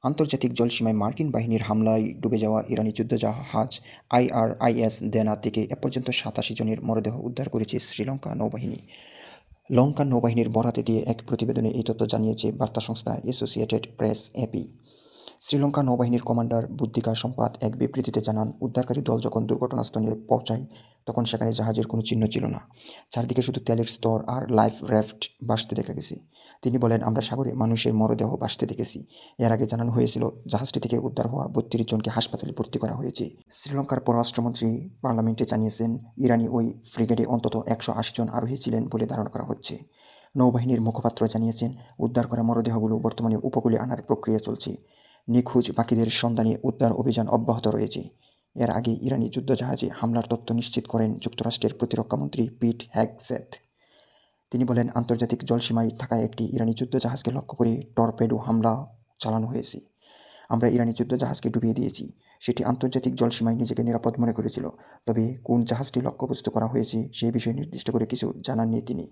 আন্তর্জাতিক জলসীমায় মার্কিন বাহিনীর হামলায় ডুবে যাওয়া ইরানি যুদ্ধজাহাজ IRIS দেনা থেকে এ পর্যন্ত 87 জনের মরদেহ উদ্ধার করেছে শ্রীলঙ্কা নৌবাহিনী। লঙ্কা নৌবাহিনীর বরাতে দিয়ে এক প্রতিবেদনে এই তথ্য জানিয়েছে বার্তা সংস্থা অ্যাসোসিয়েটেড প্রেস AP। শ্রীলঙ্কা নৌবাহিনীর কমান্ডার বুদ্দিকা সম্পাদ এক বিবৃতিতে জানান, উদ্ধারকারী দল যখন দুর্ঘটনাস্থলে পৌঁছায় তখন সেখানে জাহাজের কোনো চিহ্ন ছিল না। চারদিকে শুধু তেলের স্তর আর লাইফ র্যাফট ভাসতে দেখা গেছে। তিনি বলেন, আমরা সাগরে মানুষের মরদেহ ভাসতে দেখেছি। এর আগে জানানো হয়েছিল জাহাজটি থেকে উদ্ধার হওয়া 32 জনকে হাসপাতালে ভর্তি করা হয়েছে। শ্রীলঙ্কার পররাষ্ট্রমন্ত্রী পার্লামেন্টে জানিয়েছেন, ইরানি ওই ফ্রিগেটে অন্তত 180 জন আরোহী ছিলেন বলে ধারণা করা হচ্ছে। নৌবাহিনীর মুখপাত্র জানিয়েছেন, উদ্ধার করা মরদেহগুলো বর্তমানে উপকূলে আনার প্রক্রিয়া চলছে। নিখোঁজ বাকিদের সন্ধানে উদ্ধার অভিযান অব্যাহত রয়েছে। এর আগে ইরানি যুদ্ধজাহাজে হামলার তথ্য নিশ্চিত করেন যুক্তরাষ্ট্রের প্রতিরক্ষামন্ত্রী পিট হেগসেথ। তিনি বলেন, আন্তর্জাতিক জলসীমায় থাকা একটি ইরানি যুদ্ধজাহাজকে লক্ষ্য করে টর্পেডো হামলা চালানো হয়েছে। আমরা ইরানি যুদ্ধজাহাজকে ডুবিয়ে দিয়েছি। সেটি আন্তর্জাতিক জলসীমায় নিজেকে নিরাপদ মনে করেছিল। তবে কোন জাহাজটি লক্ষ্যবস্তু করা হয়েছে সেই বিষয়ে নির্দিষ্ট করে কিছু জানাননি তিনি।